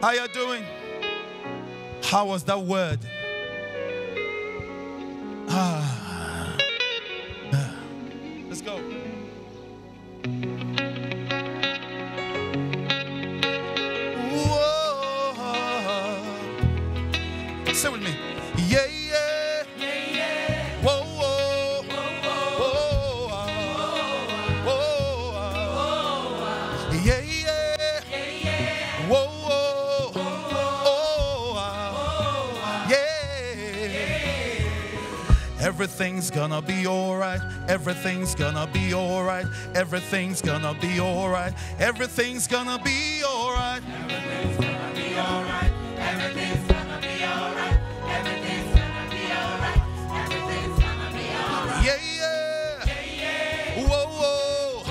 How you doing? How was that word? Let's go. Whoa. Say with me. Yeah, yeah. Yeah, yeah. Whoa, whoa. Whoa, whoa. Whoa. Yeah, yeah. Yeah, yeah. Whoa, whoa. Everything's gonna be alright. Everything's gonna be alright. Everything's gonna be alright. Everything's gonna be alright. Everything's gonna be alright. Everything's gonna be alright. Everything's gonna be alright. Everything's gonna be alright. Yeah, yeah. Yeah, yeah. Whoa, whoa.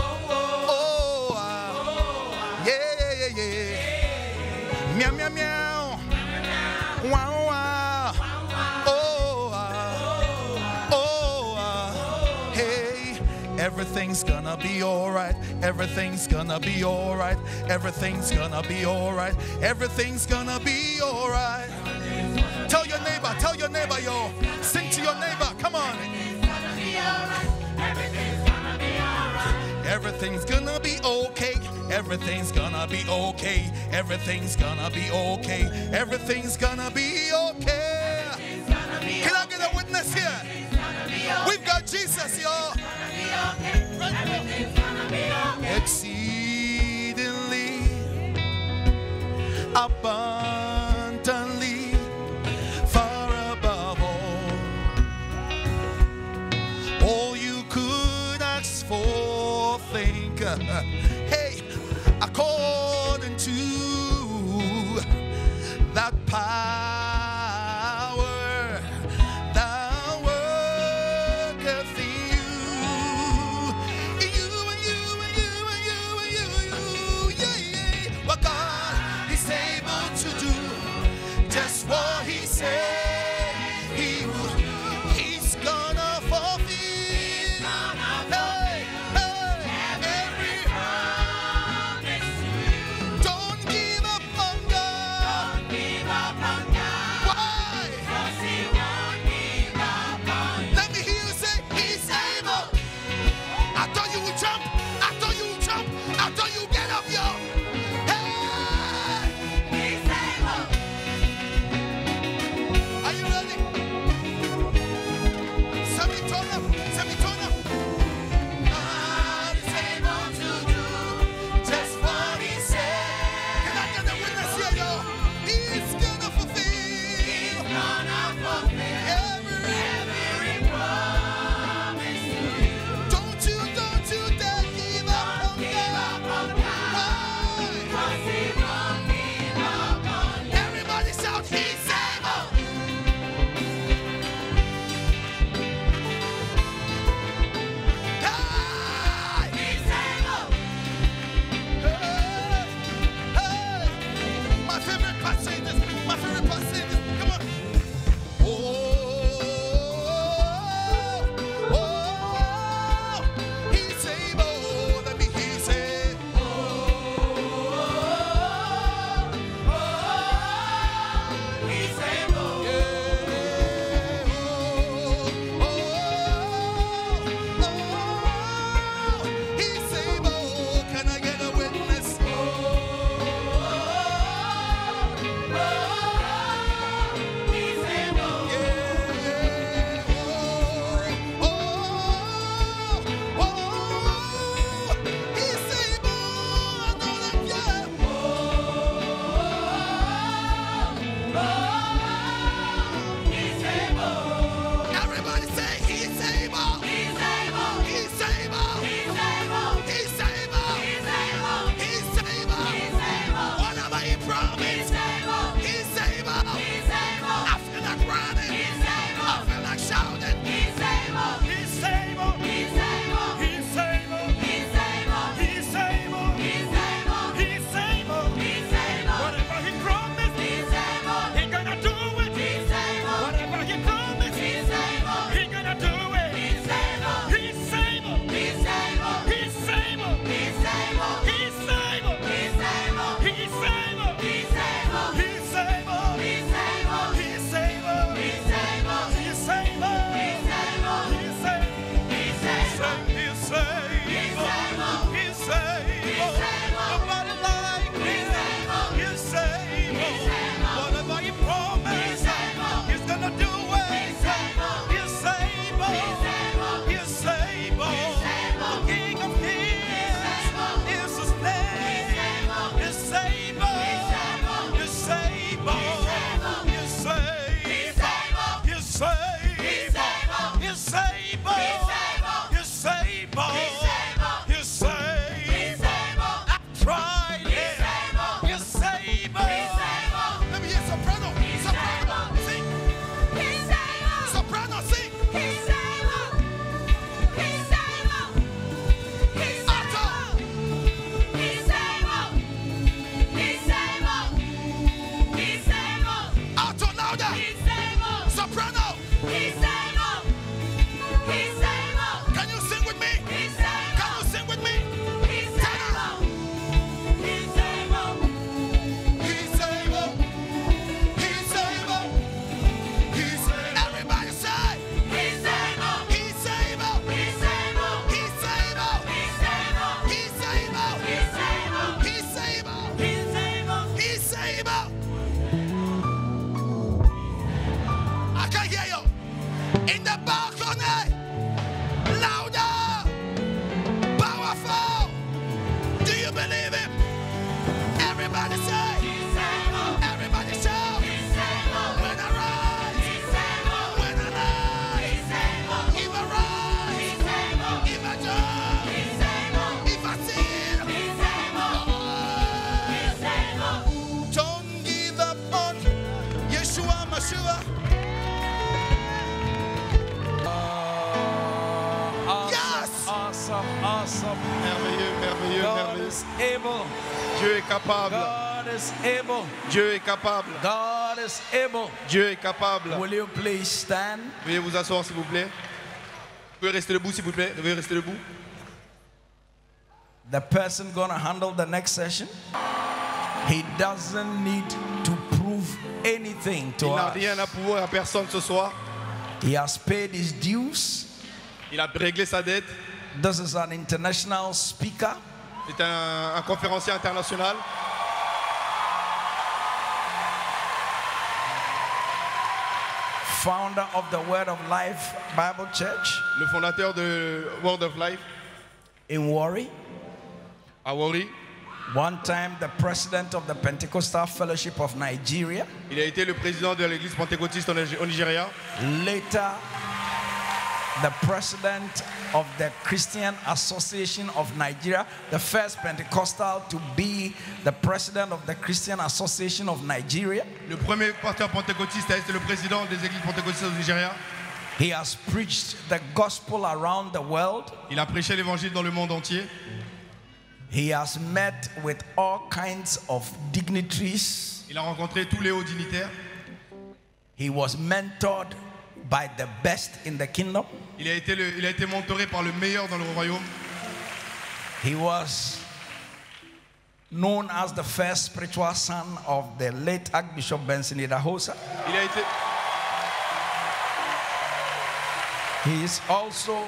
Whoa, Oh, yeah, yeah, yeah. Meow, meow, meow. Wow, wow. Hey, everything's gonna be alright. Everything's gonna be alright. Everything's gonna be alright. Everything's gonna be alright. Tell your neighbor, yo. Sing to your neighbor. Come on. Everything's gonna be okay. Everything's gonna be okay. Everything's gonna be okay. Everything's gonna be okay. Can I get a witness here? We've got Jesus, y'all. Exceedingly, abundantly, far above all you could ask for, think. Hey, according to that power that worketh in you, yeah, yeah. What God is able to do, just what He said He would. He's gonna fulfill. Hey, every promise to you. Don't give up on God. Don't give up on God. In the balcony. Louder. Powerful. Do you believe him? Everybody say. Everybody shout. When I rise. When I lie. If I rise. If I jump. If I sin. Don't give up on Yeshua Mashua. Yes. Awesome, awesome. Merveilleux, merveilleux, God merveilleux. is able. Dieu est capable. God is able. Dieu est capable. God is able. Dieu est capable. Will you please stand? Veuillez vous asseoir s'il vous plaît. Vous pouvez rester debout s'il vous plaît. Veuillez rester debout. The person gonna handle the next session, he doesn't need to prove anything to Il n'a us. rien à prouver à personne ce soir. He has paid his dues. Il a réglé sa dette. This is an international speaker. C'est un conférencier international. Founder of the Word of Life Bible Church Le fondateur de Word of Life in Warri. à Warri. One time the president of the Pentecostal Fellowship of Nigeria. Il a été le président de l'église pentecôtiste au Nigeria. Later, the president of the Christian Association of Nigeria, the first Pentecostal to be the president of the Christian Association of Nigeria. Le premier pasteur pentecôtiste a été le président des églises pentecôtistes au Nigeria. He has preached the gospel around the world. Il a prêché l'évangile dans le monde entier. He has met with all kinds of dignitaries. Il a rencontré tous les hauts dignitaires. He was mentored by the best in the kingdom. Il a été mentoré par le meilleur dans le royaume. He was known as the first spiritual son of the late Archbishop Benson Idahosa. Il a été, He is also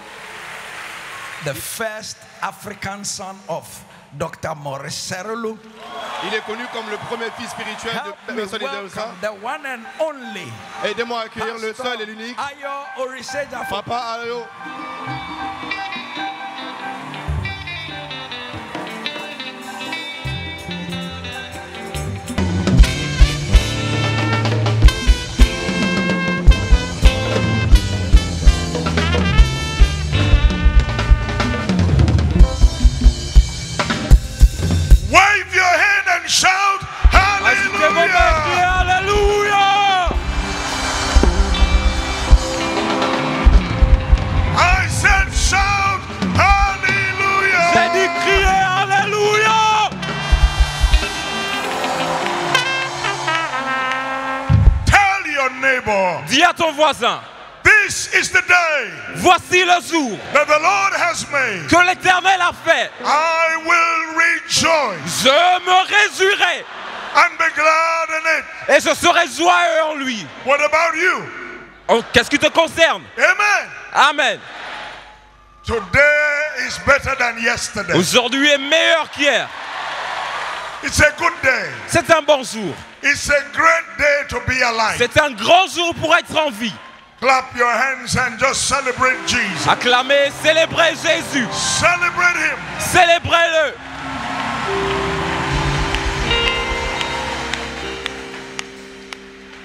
the first African son of Dr. Maurice Serulu. il est connu comme le premier fils spirituel Help de me Benson Idahosa. welcome the one and only Aidez-moi à accueillir le Pastor seul et l'unique Ayo Oriseja. Papa Ayo. Wave your hand and shout hallelujah. Alléluia! I said shout hallelujah. J'ai dit crier Alléluia! Tell your neighbor, Dis à ton voisin, this is the day voici le jour that the Lord has made. que l'Éternel a fait. I will rejoice Je me réjouirai and be glad in it. et je serai joyeux en lui. What about you? Oh, qu'est-ce qui te concerne? Amen. Amen. Today is better than yesterday. Aujourd'hui est meilleur qu'hier. It's a good day. C'est un bon jour. It's a great day to be alive. C'est un grand jour pour être en vie. Clap your hands and just celebrate Jesus. Acclamez, célébrez Jésus. Celebrate him. Célébrez-le.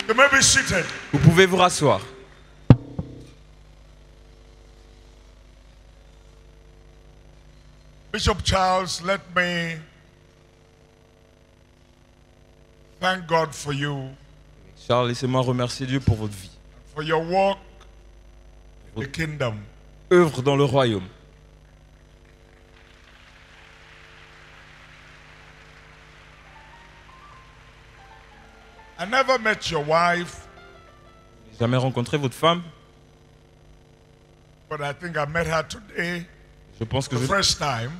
You may be seated. Vous pouvez vous rasseoir. Bishop Charles, let me thank God for you, Charles, laissez-moi remercier Dieu pour votre vie. for your walk in the kingdom. Œuvre dans le royaume. I never met your wife, J'ai jamais rencontré votre femme. but I think I met her today, Je pense que the first time.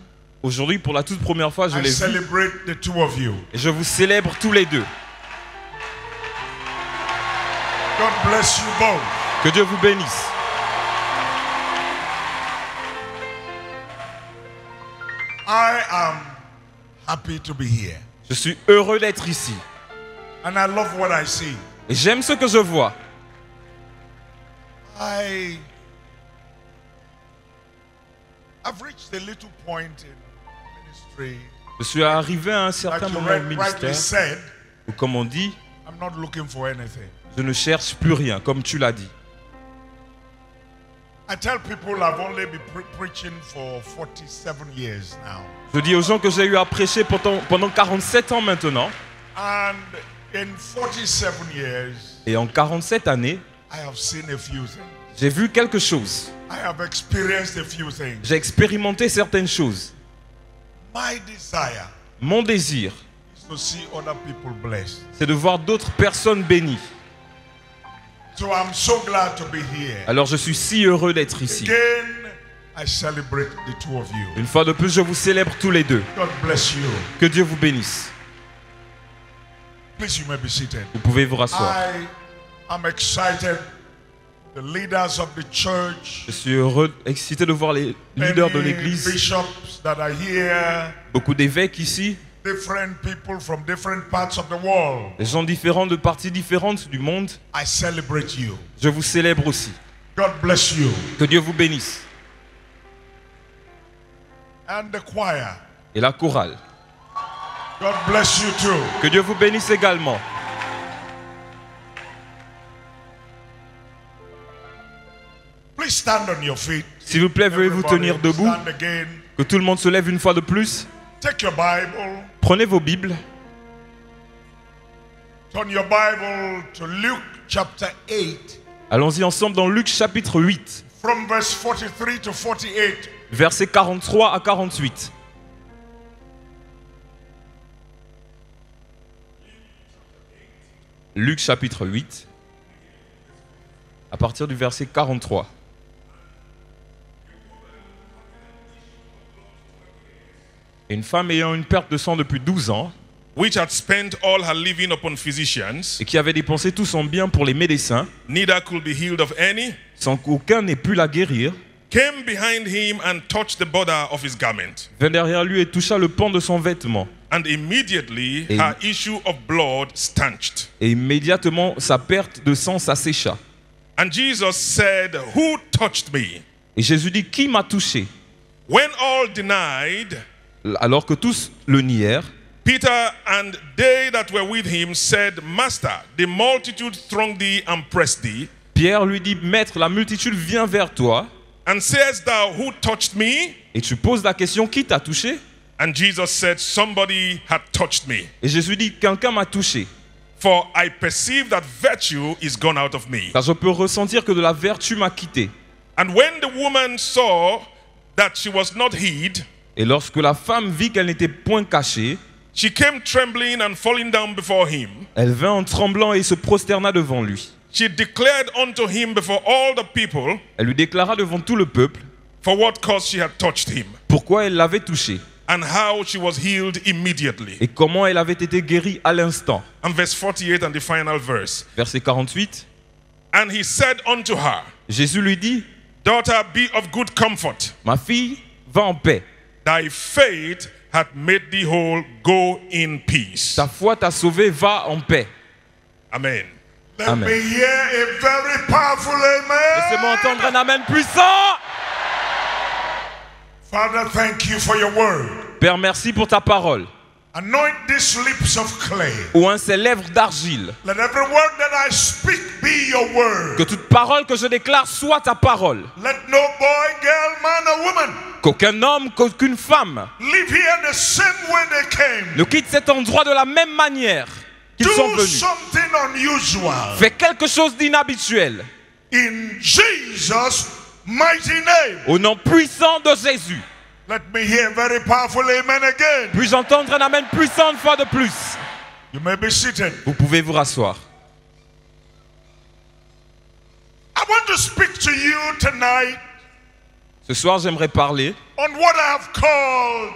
aujourd'hui, pour la toute première fois, je I l'ai vue. celebrate the two of you. Et je vous célèbre tous les deux. God bless you both. Que Dieu vous bénisse. I am happy to be here. Je suis heureux d'être ici. And I love what I see. Et j'aime ce que je vois. I've reached a little point in ministry Je suis arrivé à un that certain you moment au rightly ministère said, où, comme on dit, I'm not looking for anything. je ne cherche plus rien, comme tu l'as dit. I tell people I've only been preaching for 47 years now. Je dis aux gens que j'ai eu à prêcher pendant 47 ans maintenant. And in 47 years, Et en 47 années, I have seen a few things. j'ai vu quelque chose. I have experienced a few things. J'ai expérimenté certaines choses. My desire Mon désir, is to see other people blessed. c'est de voir d'autres personnes bénies. So I'm so glad to be here. Alors je suis si heureux d'être ici. Again, I celebrate the two of you. Une fois de plus, je vous célèbre tous les deux. God bless you. Que Dieu vous bénisse. Please, you may be seated. Vous pouvez vous rasseoir. I am excited. The leaders of the church, Je suis heureux, excité de voir les leaders de many l'église, bishops that are here, beaucoup d'évêques ici, different people from different parts of the world. des gens différents de parties différentes du monde. I celebrate you. Je vous célèbre aussi. God bless you. Que Dieu vous bénisse. And the choir. Et la chorale. God bless you too. Que Dieu vous bénisse également. Please stand on your feet. S'il vous plaît, veuillez vous tenir Everybody debout. stand again. Que tout le monde se lève une fois de plus. Take your Bible. Prenez vos Bibles. Turn your Bible to Luke chapter 8. Allons-y ensemble dans Luc chapitre 8, From verse 43 to 48. versets 43 à 48. Luc chapitre 8, à partir du verset 43. Une femme ayant une perte de sang depuis 12 ans which had spent all her living upon physicians, et qui avait dépensé tout son bien pour les médecins, neither could be healed of any, sans qu'aucun n'ait pu la guérir, came behind him and touched the border of his garment. vint derrière lui et toucha le pan de son vêtement. And immediately Et- her issue of blood stanched. Et immédiatement sa perte de sang s'assécha. And Jesus said, who touched me? Et Jésus dit, qui m'a touché? When all denied, Alors que tous le nièrent, Peter and they that were with him said, Master, the multitude throng thee and press thee. Pierre lui dit, Maître, la multitude vient vers toi. And sayest thou, who touched me? Et tu poses la question, qui t'a touché? And Jesus said, somebody had touched me. Et Jésus dit, quelqu'un m'a touché. For I perceive that virtue is gone out of me. Car je peux ressentir que de la vertu m'a quitté. And when the woman saw that she was not hid, Et lorsque la femme vit qu'elle n'était point cachée, she came trembling and falling down before him. elle vint en tremblant et se prosterna devant lui. She declared unto him before all the people Elle lui déclara devant tout le peuple for what cause she had touched him, pourquoi elle l'avait touché and how she was healed immediately. et comment elle avait été guérie à l'instant. And verse 48 and the final verse. Verset 48, And he said unto her, Jésus lui dit, Daughter, be of good comfort. ma fille, va en paix. Thy faith hath made thee whole. Go in peace. Ta foi t'a sauvé, va en paix. Amen. Let Amen. me hear a very powerful amen. Laissez-moi entendre un amen puissant. Father, thank you for your word. Père, merci pour ta parole. Anoint these lips of clay. Ou ces lèvres d'argile. Let every word that I speak be your word. Que toute parole que je déclare soit ta parole. Let no boy, girl, man or woman Qu'aucun homme, qu'aucune femme live here the same way they came. ne quitte cet endroit de la même manière qu'ils sont Do venus. something unusual. Fais quelque chose d'inhabituel. In Jesus' mighty name. Au nom puissant de Jésus. Let me hear a very powerful amen again. Puis-je entendre un amen puissant une fois de plus? You may be seated. Vous pouvez vous rasseoir. I want to speak to you tonight Ce soir, j'aimerais parler on what I have called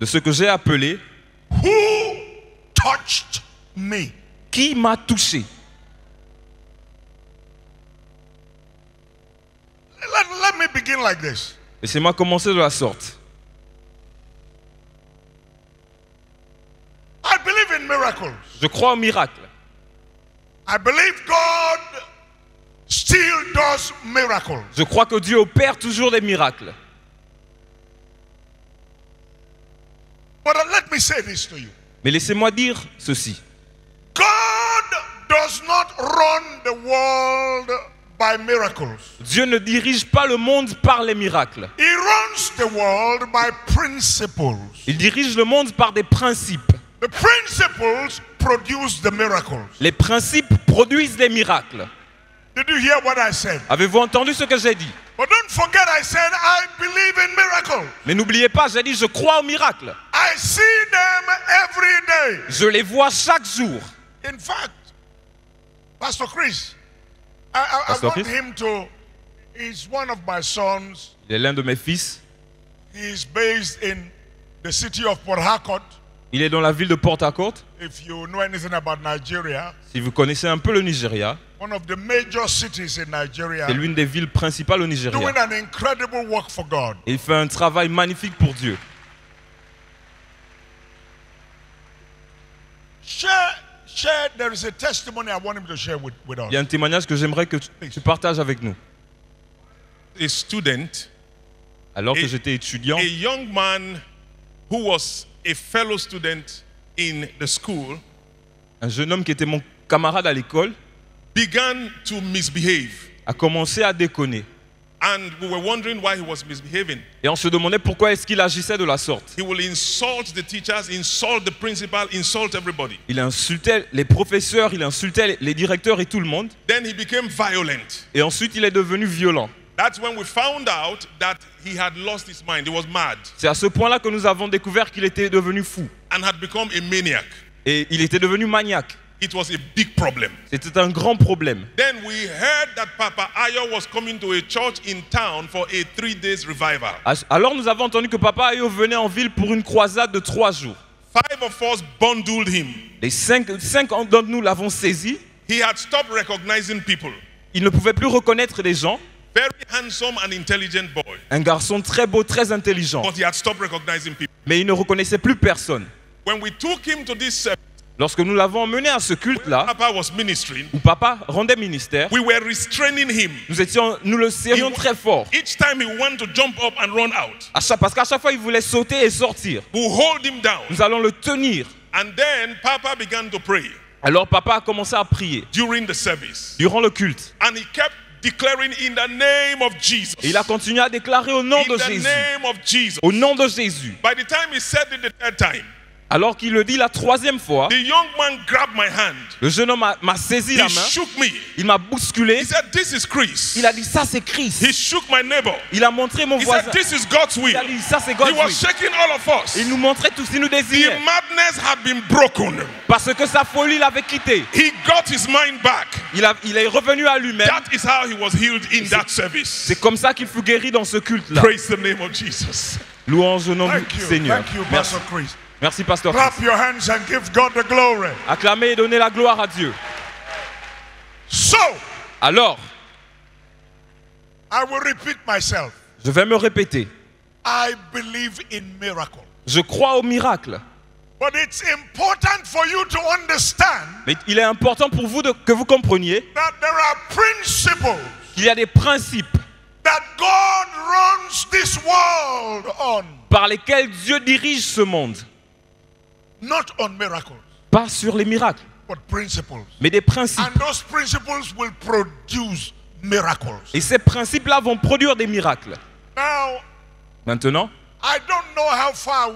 de ce que j'ai appelé Who Touched Me? Qui m'a touché? Let me begin like this. Laissez-moi commencer de la sorte. I believe in miracles. Je crois au miracle. I believe God still does miracles. Je crois que Dieu opère toujours des miracles. But let me say this to you. Mais laissez-moi dire ceci. God does not run the world by miracles. Dieu ne dirige pas le monde par les miracles. He runs the world by principles. Il dirige le monde par des principes. The principles produce the miracles. Les principes produisent des miracles. Did you hear what I said? Avez-vous entendu ce que j'ai dit? But don't forget I said I believe in miracles. Mais n'oubliez pas, j'ai dit je crois aux miracles. I see them every day. Je les vois chaque jour. In fact, Pastor Chris, I Pastor want Chris? him to, he's one of my sons. Il est l'un de mes fils. He's based in the city of Port Harcourt. Il est dans la ville de Port Harcourt. If you know anything about Nigeria, Si vous connaissez un peu le Nigeria, one of the major cities in Nigeria, c'est l'une des villes principales au Nigeria. doing an incredible work for God. Et il fait un travail magnifique pour Dieu. Share, there is a testimony I want him to share with us. Il y a un témoignage que j'aimerais que tu partages avec nous. A student, Alors que Et- j'étais étudiant, a young man who was a fellow student in the school, un jeune homme qui était mon camarade à l'école began to misbehave. a commencé à déconner. And we were wondering why he was misbehaving. Et on se demandait pourquoi est-ce qu'il agissait de la sorte. He will insult the teachers, insult the principal, insult everybody. Il insultait les professeurs, il insultait les directeurs et tout le monde. Then he became violent. Et ensuite, il est devenu violent. That's when we found out that he had lost his mind. He was mad C'est à ce point-là que nous avons découvert qu'il était devenu fou. and had become a maniac. Et il était devenu maniaque. It was a big problem. C'était un grand problème. Then we heard that Papa Ayo was coming to a church in town for a 3 days revival. Alors nous avons entendu que Papa Ayo venait en ville pour une croisade de 3 jours. 5 of us bundled him. Les 5 d'entre nous l'avons saisi. He had stopped recognizing people. Il ne pouvait plus reconnaître les gens. Very handsome and intelligent boy. Un garçon très beau, très intelligent. But he had stopped recognizing people. Mais il ne reconnaissait plus personne. When we took him to this service, Lorsque nous l'avons emmené à ce culte-là, Papa was ministering. où Papa rendait ministère, We were restraining him. nous le serrions très fort. Each time he wanted to jump up and run out, Parce qu'à chaque fois, il voulait sauter et sortir. we hold him down. Nous allons le tenir. And then Papa began to pray Alors Papa a commencé à prier during the service. durant le culte. And he kept declaring in the name of Jesus. Et il a continué à déclarer au nom In de the Jésus. name of Jesus. Au nom de Jésus. By the time he said it the 3rd time, Alors qu'il le dit la 3e fois, the young man grabbed my hand. le jeune homme m'a saisi He la main. shook me. Il m'a bousculé. He said, "This is Chris." Il a dit ça c'est Christ. He shook my neighbor. Il a montré mon He voisin. said, "This is God's will." Il a dit ça c'est He God's was will. shaking all of us. Il nous montrait tout ce qu'il nous The désirait. madness had been broken. Parce que sa folie l'avait quitté. He got his mind back. Il est revenu à lui-même. That is how he was healed in that service. C'est comme ça qu'il fut guéri dans ce culte-là. Praise the name of Jesus. Louange au nom Thank du you. Seigneur. Thank you, Merci. Pastor Chris. Merci, Pasteur. Clap your hands and give God the glory. Acclamez et donnez la gloire à Dieu. So, Alors, I will repeat myself. je vais me répéter. I believe in miracles. Je crois au miracle. But it's important for you to understand Mais il est important pour vous que vous compreniez that there are principles qu'il y a des principes that God runs this world on, par lesquels Dieu dirige ce monde. not on miracles, Pas sur les miracles, but principles. mais des principes. And those principles will produce miracles. Et ces principes-là vont produire des miracles. Now, Maintenant, I don't know how far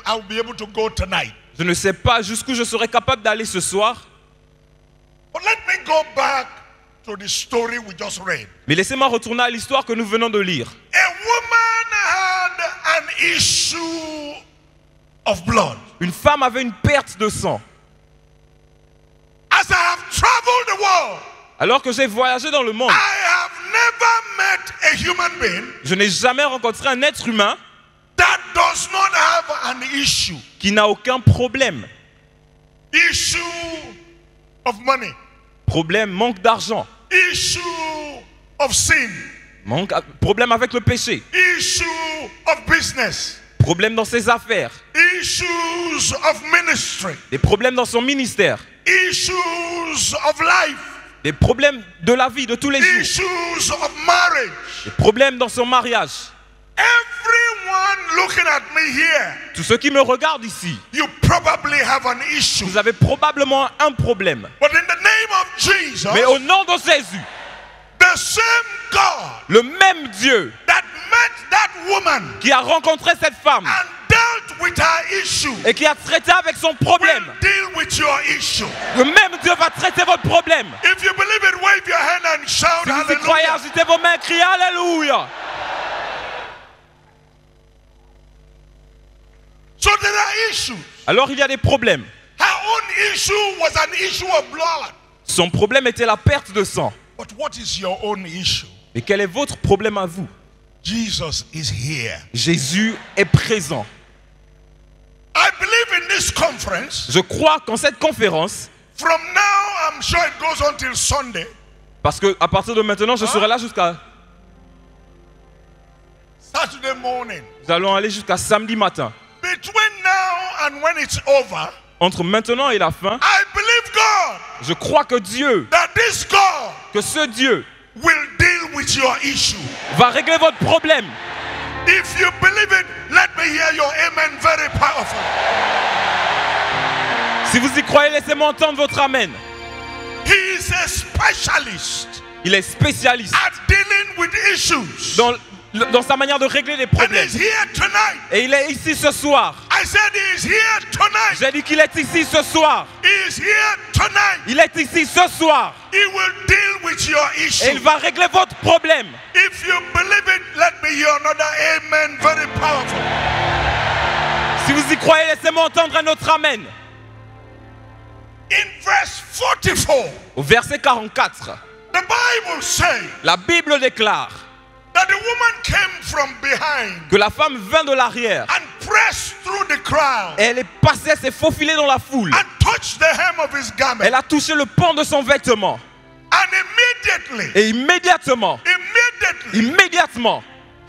I'll be able to go tonight. je ne sais pas jusqu'où je serai capable d'aller ce soir, But let me go back to the story we just read. mais laissez-moi retourner à l'histoire que nous venons de lire. A woman had an issue of blood. Une femme avait une perte de sang. As I have traveled the world, Alors que j'ai voyagé dans le monde, I have never met a human being je n'ai jamais rencontré un être humain that does not have an issue. qui n'a aucun problème. Issue of money. Problème, manque d'argent. Issue of sin. Problème avec le péché. Issue of business. Problème dans ses affaires. Issues of ministry. Des problèmes dans son ministère. Issues of life. Des problèmes de la vie de tous les jours. issues of marriage. Des problèmes dans son mariage. Everyone looking at me here, Tous ceux qui me regardent ici, you probably have an issue. vous avez probablement un problème. But in the name of Jesus, Mais au nom de Jésus, the same God le même Dieu that met that woman qui a rencontré cette femme and dealt with her issue et qui a traité avec son problème, will deal with your issue. le même Dieu va traiter votre problème. If you believe it, wave your hand and shout Si vous y croyez, hallelujah. agitez vos mains, criez Alléluia. So there are issues. Alors il y a des problèmes. Her own issue was an issue of blood. Son problème était la perte de sang. But what is your own issue? Mais quel est votre problème à vous? Jesus is here. Jésus est présent. I believe in this conference. Je crois qu'en cette conférence, From now, I'm sure it goes on till Sunday. parce qu'à partir de maintenant, je serai là jusqu'à... Saturday morning. Nous allons aller jusqu'à samedi matin. Between now and when it's over, Entre maintenant et la fin, I believe God je crois que Dieu, that this God que ce Dieu will deal with your issue. va régler votre problème. If you believe it, let me hear your amen very powerful. Si vous y croyez, laissez-moi entendre votre amen. He is a specialist Il est spécialiste at dealing with issues. dans sa manière de régler les And problèmes. he's here tonight. Et il est ici ce soir. I said he is here tonight. J'ai dit qu'il est ici ce soir. He is here tonight. Il est ici ce soir. He will deal with your Et issue. il va régler votre problème. If you believe it, let me hear another amen very powerful. Si vous y croyez, laissez-moi entendre un autre amen. In verse 44, Au verset 44, the Bible says la Bible déclare that the woman came from behind que la femme vint de l'arrière. and pressed through the crowd Et elle est passée, elle s'est faufilée dans la foule. and touched the hem of his garment. Elle a touché le pan de son vêtement. And immediately, Et immédiatement,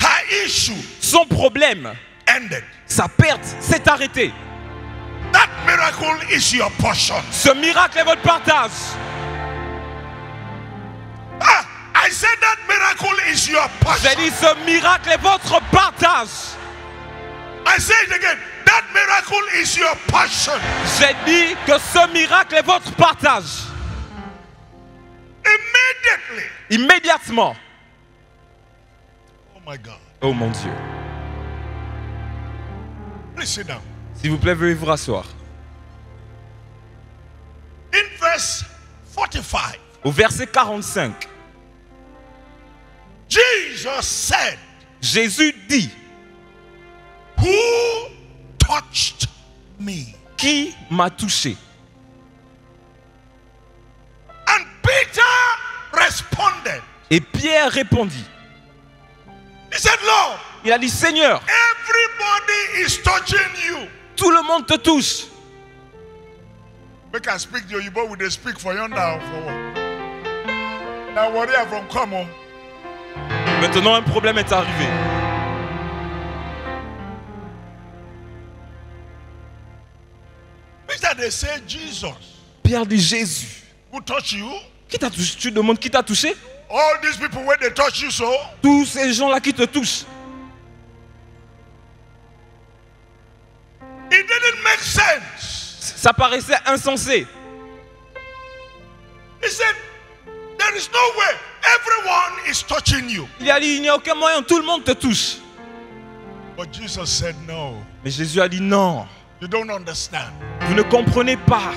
her issue son problème, ended. sa perte s'est arrêtée. That miracle is your portion. Ce miracle est votre partage. I said that miracle is your J'ai portion. dit, ce miracle est votre partage. I say it again. That miracle is your portion. J'ai dit que ce miracle est votre partage. Immediately. Immédiatement. Oh my God. Oh mon Dieu. Please sit down. S'il vous plaît, veuillez vous rasseoir. In verse 45, Au verset 45, Jesus said, Jésus dit, who touched me? qui m'a touché? And Peter responded. Et Pierre répondit. He said, Lord, Il a dit, Seigneur, everybody is touching you. tout le monde te touche. Make I speak to you, but we they speak for you now for what? Now worry from come on. Maintenant, un problème est arrivé. Peter, they say Jesus. Pierre dit, Jésus. Who touched you? Qui t'a touché? Tu demandes qui t'a touché? All these people when they touch you, so Tous ces gens-là qui te touchent. it didn't make sense. Ça paraissait insensé. He said, there is no way. Everyone is touching you. Il a dit, il n'y a aucun moyen, tout le monde te touche. But Jesus said, no, Mais Jésus a dit, non, you don't understand. vous ne comprenez pas.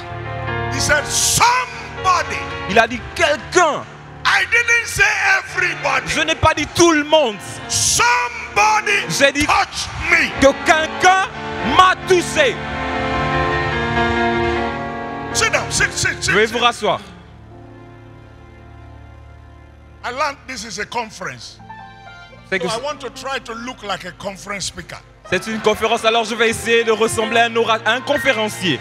He said, somebody. Il a dit, quelqu'un. I didn't say everybody. Je n'ai pas dit tout le monde. Somebody J'ai dit touched me. que quelqu'un m'a touché. Sit down, sit. Veuillez vous rasseoir. I learned this is a conference. C'est que So I want to try to look like a conference speaker. c'est une conférence, alors je vais essayer de ressembler à un conférencier.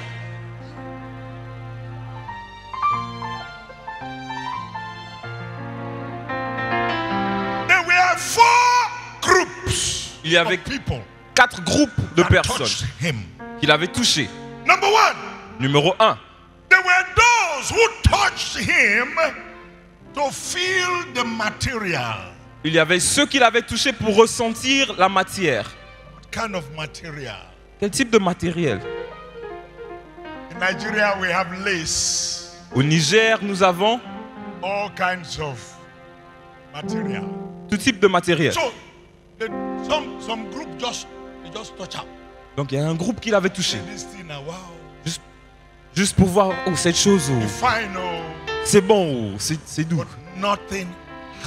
There were 4 groups Il y avait of people 4 groupes de that personnes touched him. qu'il avait touchés. Number 1, Numéro 1, there were those who touched him feel the material. Il y avait ceux qui l'avaient touché pour ressentir la matière. What kind of material? Quel type de matériel? In Nigeria, we have lace. Au Niger, nous avons All kinds of material. tout type de matériel. So, some group they just touch up. Donc il y a un groupe qui l'avait touché. This thing now, wow. Juste pour voir, oh, cette chose, oh, Fine, c'est bon, oh, c'est doux. but nothing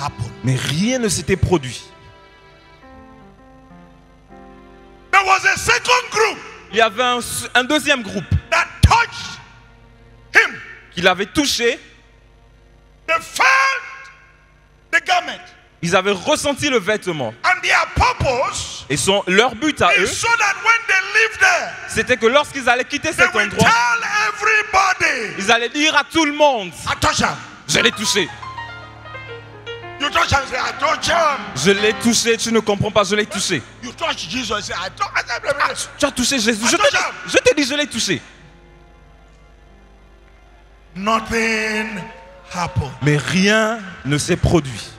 happened. Mais rien ne s'était produit. There was a second group Il y avait un deuxième groupe that touched him. qui l'avait touché. They felt the garment. Ils avaient ressenti le vêtement. And their purpose Et leur but à eux, is so that when they live there, c'était que lorsqu'ils allaient quitter they cet will endroit, tell everybody, ils allaient dire à tout le monde, I touch him. je l'ai touché. You touch him, say, I touch him. Je l'ai touché, tu ne comprends pas, je l'ai touché. You touch Jesus, say, I touch him. Tu as touché Jésus, je t'ai dit, je l'ai touché. Nothing happened. Mais rien ne s'est produit.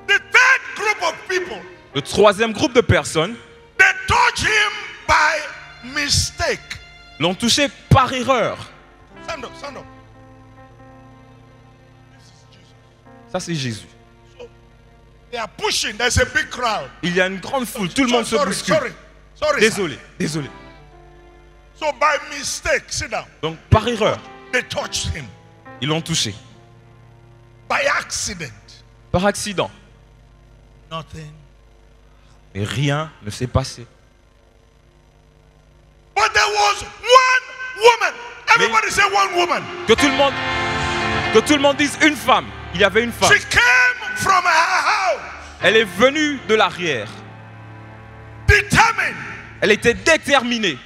The third group of people, Le troisième groupe de personnes they touch him by mistake. l'ont touché par erreur. Stand up, stand up. Ça, c'est Jésus. They are pushing, there's a big crowd. Il y a une grande foule, tout le monde se bouscule. Sorry. Désolé, désolé. So by mistake, sit down. Donc, par erreur, They touched him. ils l'ont touché. By accident. Par accident. Nothing. Mais rien ne s'est passé. But there was one woman. Everybody say one woman. Que tout le monde dise une femme. Il y avait une femme. She came from her house. Elle est venue de l'arrière. Determined. Elle était déterminée.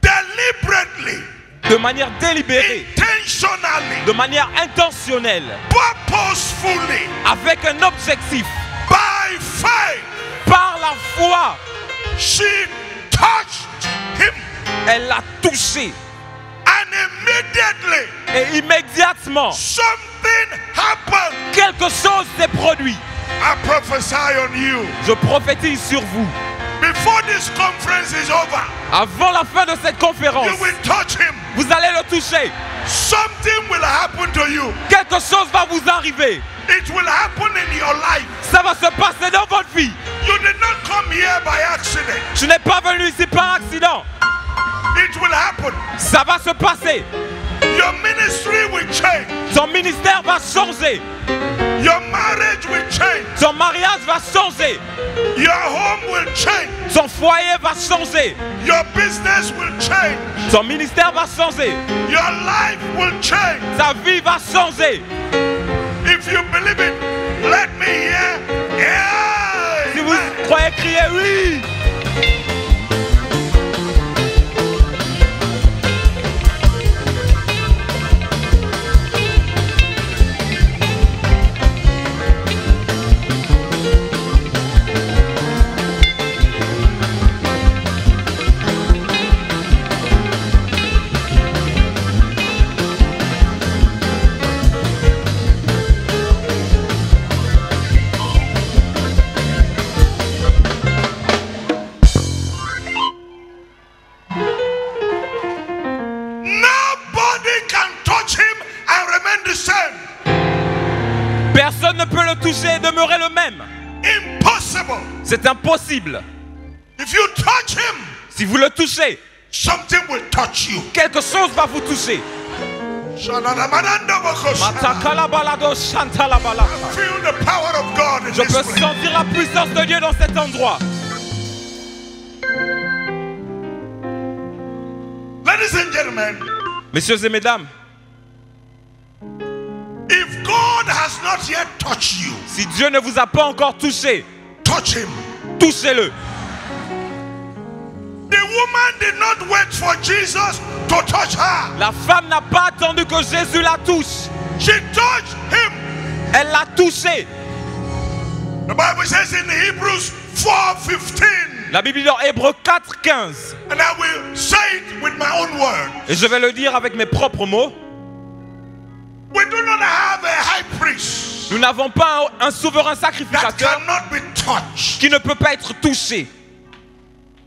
Deliberately. De manière délibérée. Intentionally. De manière intentionnelle. Purposefully. Avec un objectif. By faith. Par la foi. She touched him. Elle l'a touché. And immediately. Et immédiatement. Something happened. Quelque chose s'est produit. I prophesy on you. Je prophétise sur vous. Before this conference is over, Avant la fin de cette conférence, you will touch him. vous allez le toucher. Something will happen to you. Quelque chose va vous arriver. It will happen in your life. Ça va se passer dans votre vie. You did not come here by accident. Tu n'es pas venu ici par accident. It will happen. Ça va se passer. Your ministry will change. Ton ministère va changer. Your marriage will change. Ton mariage va changer. Your home will change. Ton foyer va changer. Your business will change. Ton ministère va changer. Your life will change. Ta vie va changer. If you believe it, let me hear. Si vous croyez, criez oui. Personne ne peut le toucher et demeurer le même. Impossible. C'est impossible. If you touch him, si vous le touchez, something will touch you. Quelque chose va vous toucher. I feel the power of God in Je this peux place. sentir la puissance de Dieu dans cet endroit. Ladies and gentlemen, messieurs et mesdames, if God has not yet touched you, si Dieu ne vous a pas encore touché, touch him. Touchez-le. The woman did not wait for Jesus to touch her. La femme n'a pas attendu que Jésus la touche. She touched him. Elle l'a touché. The Bible says in Hebrews 4:15. La Bible dit dans Hébreux 4:15. And I will say it with my own words. Et je vais le dire avec mes propres mots. We do not have a high priest Nous n'avons pas un souverain that sacrificateur cannot be touched qui ne peut pas être touché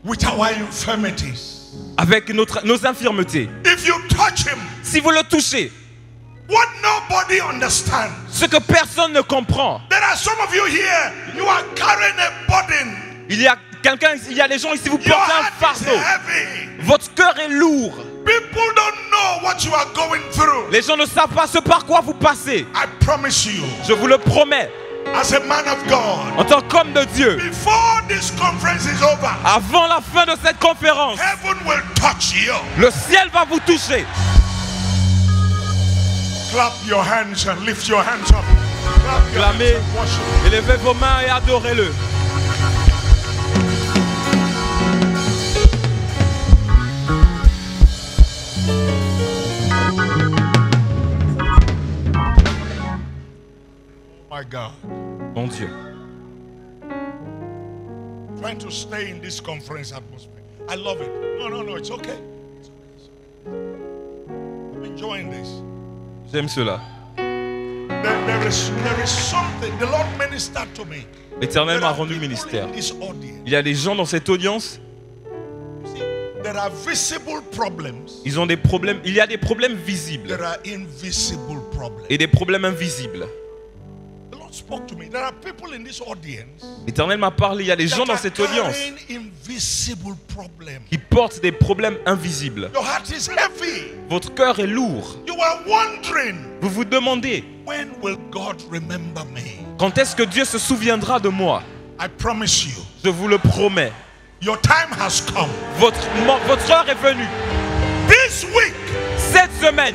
with our infirmities. avec nos infirmités. If you touch him, Si vous le touchez, what nobody understands. ce que personne ne comprend, There are some of you here, you are carrying a burden. il y a des gens ici, vous Your portez un heart is fardeau. heavy. Votre cœur est lourd. People don't know what you are going through. Les gens ne savent pas ce par quoi vous passez. I promise you, Je vous le promets, as a man of God, en tant qu'homme de Dieu, before this conference is over, avant la fin de cette conférence, heaven will touch you. le ciel va vous toucher. Clap your hands and lift your hands up. Clap your hands Clamez, and worship. élevez vos mains et adorez-le. My God. Mon Dieu. Trying to stay in this conference atmosphere. I love it. No, it's okay. It's okay. I'm enjoying this. J'aime cela. There is something. The Lord ministered to me. L'Éternel There m'a are rendu people ministère. in this audience. Il y a des gens dans cette audience, See, there are visible problems. ils ont des problèmes. Il y a des problèmes visibles There are invisible problems. et des problèmes invisibles. The Lord spoke to me. There are people in this audience L'Éternel m'a parlé. Il y a des gens that dans are cette audience carrying invisible problems. qui portent des problèmes invisibles. Your heart is heavy. Votre cœur est lourd. You are wondering, Vous vous demandez, when will God remember me? quand est-ce que Dieu se souviendra de moi? I promise you, Je vous le promets. your time has come. Votre heure est venue. This week, Cette semaine,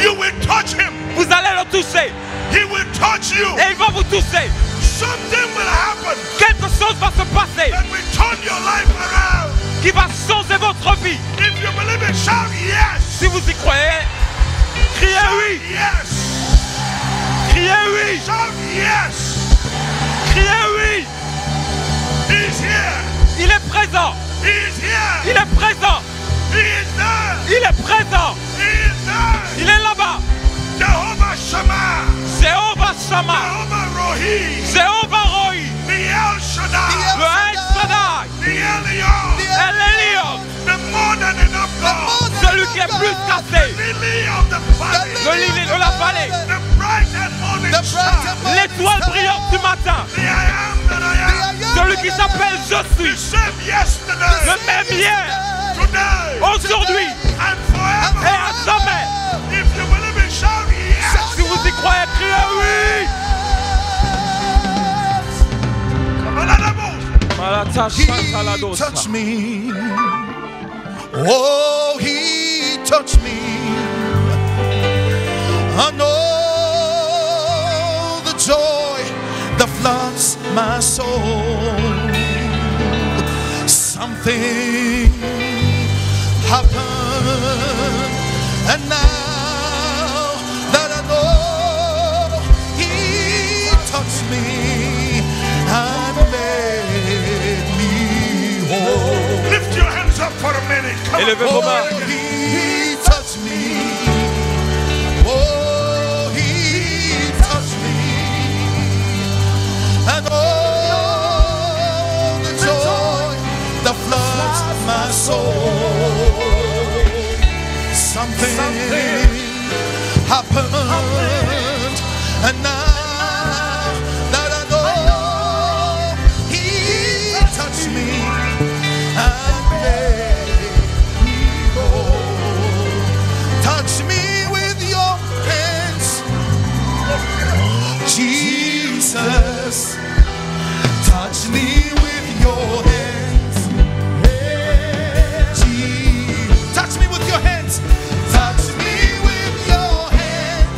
you will touch him. vous allez le toucher. He will touch you. Et il va vous toucher. Something will happen Quelque chose va se passer that will turn your life around. qui va changer votre vie. If you believe it, shout yes. Si vous y croyez, criez oui. Yes. Criez oui. Shout yes. Criez oui. He's here. Il est présent. He is here. Il est présent. He is there. Il est présent. He is there. Il est là-bas. Jehovah Shammah. Jéhovah Shammah. Jehovah Rohi. Jéhovah Roi. The El Shaddai. Le El Shaddai. The Elion. El Elyon. The more than enough God. Celui qui est plus qu'assez. Lily of the valley. Le lily de la vallée. The bright and morning star. L'étoile brillante du matin. The I am that I am. Celui qui s'appelle Je The suis. same yesterday. Le même hier. Today. Aujourd'hui. And forever. Et à jamais. If you believe it, shout yes. Si vous y croyez, criez oui. Malata He Shantaladosa. touched me. Oh, he touched me. I know the joy that floods my soul. Something happened, and now that I know he touched me and made me whole. Lift your hands up for a minute. Come on. Élevez vos mains. Oh, he touched me. Oh, he touched me. And oh, the joy that floods my soul. Something happened, and now that I know he touched me and made me whole. Touch me with your hands, Jesus. Touch me with your hands. Touch me with your hands. Touch me with your hands.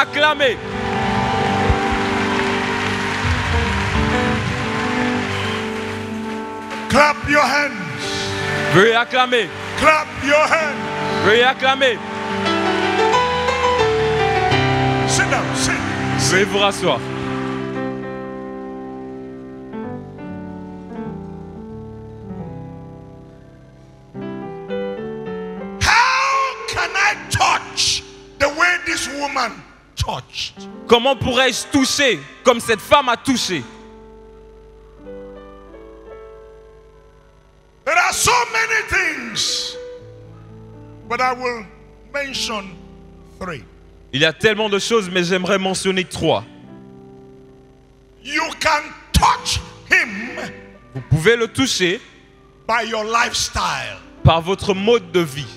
Acclamez. Clap your hands. Veuillez acclamer. Clap your hands. Veuillez acclamer. Sit down. Sit. Veuillez vous rasseoir. How can I touch the way this woman touched? Comment pourrais-je toucher comme cette femme a touché? There are so many things, but I will mention 3. Il y a tellement de choses, mais j'aimerais mentionner 3. You can touch him Vous pouvez le toucher by your lifestyle, par votre mode de vie,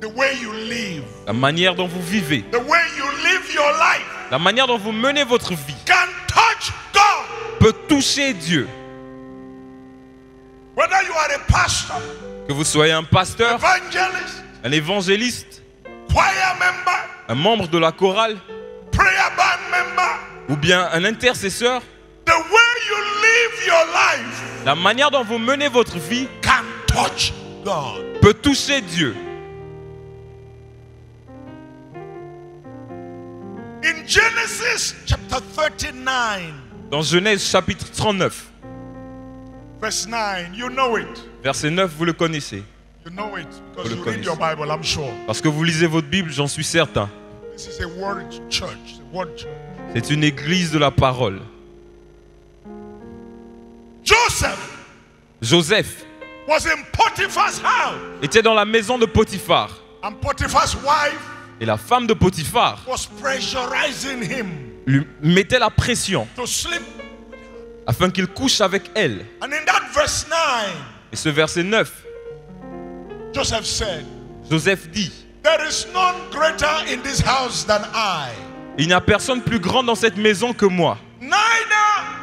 the way you live, la manière dont vous vivez, the way you live your life. la manière dont vous menez votre vie Can touch God. peut toucher Dieu. Whether you are a pastor, Que vous soyez un pasteur, evangelist, un évangéliste, choir member, un membre de la chorale prayer band member, ou bien un intercesseur, the way you live your life la manière dont vous menez votre vie can touch God. peut toucher Dieu. In Genesis chapter 39, Dans Genèse chapitre 39, verse 9, you know it. verset 9, vous le connaissez. You know it because Vous le you read connaissez. your Bible, I'm sure. Parce que vous lisez votre Bible, j'en suis certain. This is a word church. A word church. C'est une église de la parole. Joseph was in Potiphar's house, était dans la maison de Potiphar. and Potiphar's wife Et la femme de Potiphar was pressurizing him lui mettait la pression to sleep. afin qu'il couche avec elle. And in that verse 9, Et ce verset 9, Joseph said, Joseph dit, there is none greater in this house than I. il n'y a personne plus grand dans cette maison que moi. Neither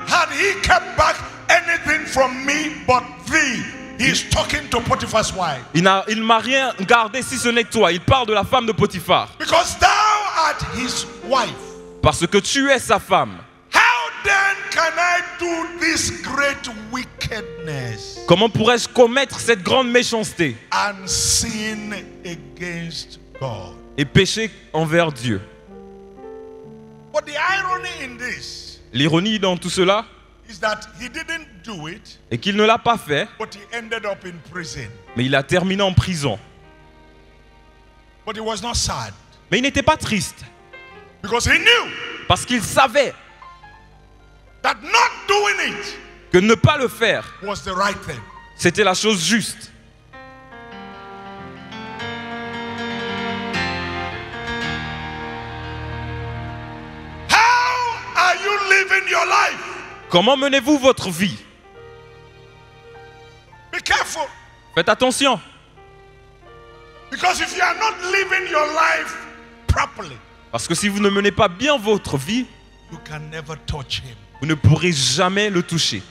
had he kept back anything from me but thee. He is talking to Potiphar's wife. Il ne m'a rien gardé si ce n'est que toi. Il parle de la femme de Potiphar. Because thou art his wife. Parce que tu es sa femme. How then can I do this great wickedness Comment pourrais-je commettre cette grande méchanceté and sin against God? et pécher envers Dieu? But the irony in this L'ironie dans tout cela is that he didn't do it, est qu'il ne l'a pas fait, but he ended up in prison. mais il a terminé en prison. But he was not sad Mais il n'était pas triste, because he knew parce qu'il savait that not doing it que ne pas le faire, was the right thing. c'était la chose juste. How are you living your life? Comment menez-vous votre vie? Be careful, Faites attention, because if you are not living your life properly, parce que si vous ne menez pas bien votre vie, you can never touch him. vous ne pourrez jamais le toucher.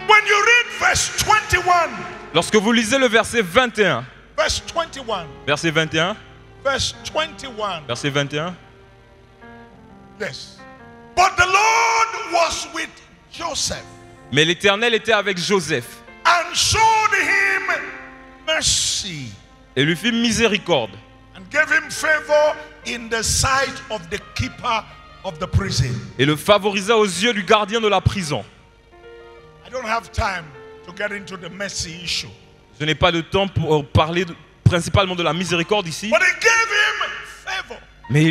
When you read verse 21, Lorsque vous lisez le verset 21, verse 21, verset 21, verse 21, verset 21, yes. But the Lord was with Joseph mais l'Éternel était avec Joseph and showed him mercy et lui fit miséricorde and gave him favor in the sight of the keeper of the prison. et le favorisa aux yeux du gardien de la prison. I don't have time to get into the mercy issue. Je n'ai pas de temps pour parler principalement de la miséricorde ici, But he gave him favor. mais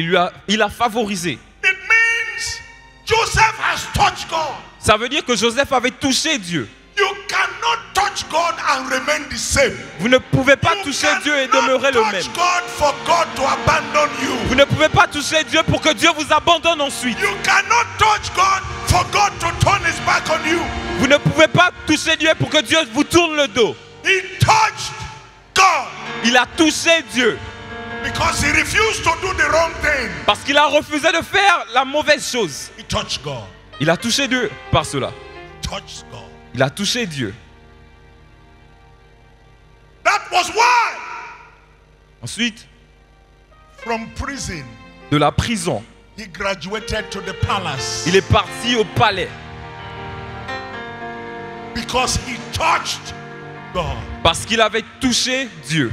il a favorisé. It means Joseph has touched God. Ça veut dire que Joseph avait touché Dieu. You cannot touch God and remain the same. Vous ne pouvez pas You toucher Dieu et cannot demeurer le même. touch God for God to abandon you. Vous ne pouvez pas toucher Dieu pour que Dieu vous abandonne ensuite. You cannot touch God for God to turn his back on you. Vous ne pouvez pas toucher Dieu pour que Dieu vous tourne le dos. He touched God Il a touché Dieu because he refused to do the wrong thing. parce qu'il a refusé de faire la mauvaise chose. He touched God. Il a touché Dieu par cela. Touched God. Il a touché Dieu. That was why Ensuite, From prison, de la prison, he graduated to the palace. il est parti au palais Because he touched God. parce qu'il avait touché Dieu.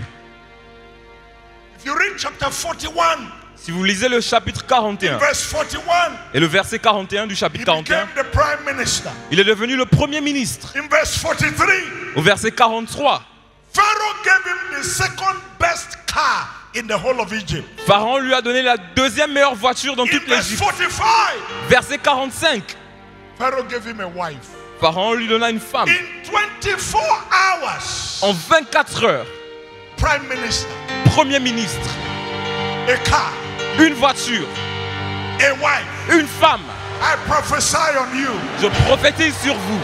If you read chapter 41, Si vous lisez le chapitre 41 verse 41, et le verset 41 du he chapitre became 41, the prime minister. il est devenu le premier ministre. In verse 43, Au verset 43, Pharaoh gave him the second best car in the whole of Egypt. Pharaon lui a donné la deuxième meilleure voiture dans In toute verse l'Égypte. 45, Verset 45, Pharaoh gave him a wife. Pharaon lui donna une femme. In 24 hours, En 24 heures, prime minister, premier ministre, a car, une voiture, a wife. une femme. I prophesy on you. Je prophétise sur vous.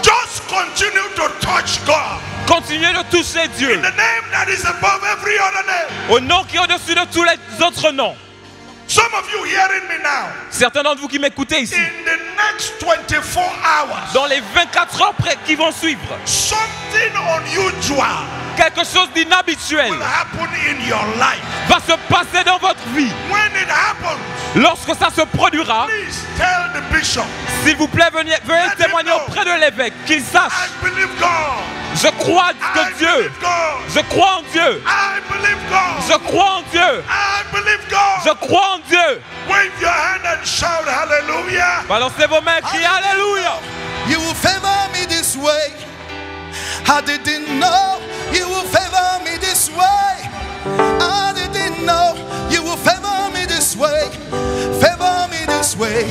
Just continue to touch God. Continuez de toucher Dieu In the name that is above every other name. au nom qui est au-dessus de tous les autres noms. Some of you hearing me now. Certains d'entre vous qui m'écoutez ici, In the next 24 hours, dans les 24 heures qui vont suivre, something unusual quelque chose d'inhabituel will happen in your life. va se passer dans votre vie. When it happens, Lorsque ça se produira, please tell the bishop, s'il vous plaît, veuillez témoigner auprès de l'évêque, qu'il I sache. believe God. Je crois I que Dieu, believe God. je crois en Dieu, I believe God. je crois en Dieu, I believe God. je crois en Dieu. Wave your hand and shout hallelujah. Balancez vos mains, criez Alléluia. You will favor me this way. I didn't know you will favor me this way. I didn't know you will favor me this way. Favor me this way.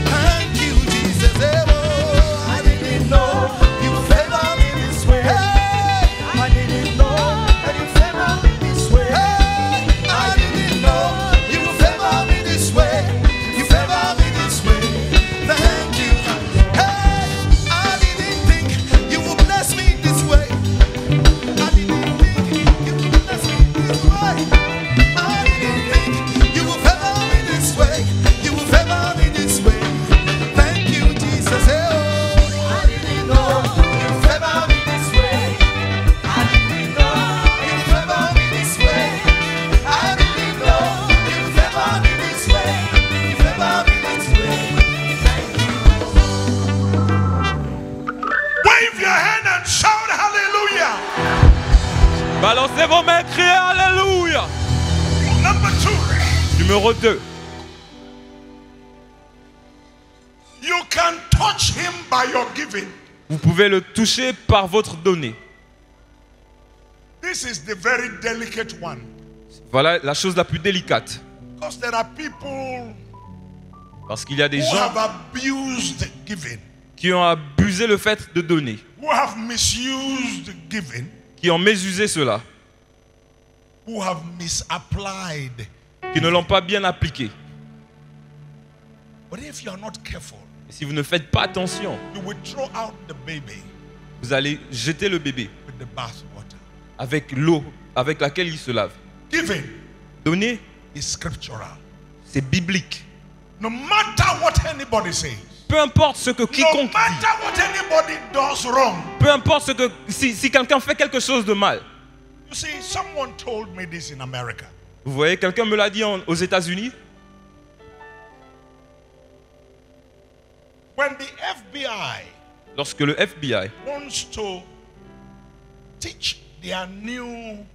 Thank you, Jesus. Oh, I didn't know you will favor me this way. Hey, I didn't know that you favor me this way. Hey, I didn't know you will favor me this way. You favor me this way. Thank you. Hey, I didn't think you would bless me this way. I didn't think you would bless me this way. I didn't think you would favor me this way. You will favor me this way. Thank you, Jesus. Hey, oh, I didn't know you would favor me this way. I didn't know you would favor me this way. I didn't know you would favor me this way. You favor me this way. Thank you. Wave your hand and shout hallelujah. Balancez vos mains, criez Alléluia. Number 2, Numéro 2. you can touch him by your giving. Vous pouvez le toucher par votre donnée. This is the very delicate one. Voilà la chose la plus délicate. Because there are people Parce qu'il y a des who gens have abused giving, qui ont abusé le fait de donner, who have misused giving, qui ont mésusé cela, who have misapplied. qui ne l'ont pas bien appliqué. But if you are not careful, Et si vous ne faites pas attention, you will throw out the baby vous allez jeter le bébé with the bath water. avec l'eau avec laquelle il se lave. Giving Donner, is scriptural. c'est biblique. No matter what anybody says, Peu importe ce que no quiconque dit, matter what anybody does wrong. peu importe ce que si quelqu'un fait quelque chose de mal. You see, someone told me this in America. Vous voyez, quelqu'un me l'a dit aux États-Unis. When the FBI Lorsque le FBI wants to teach their new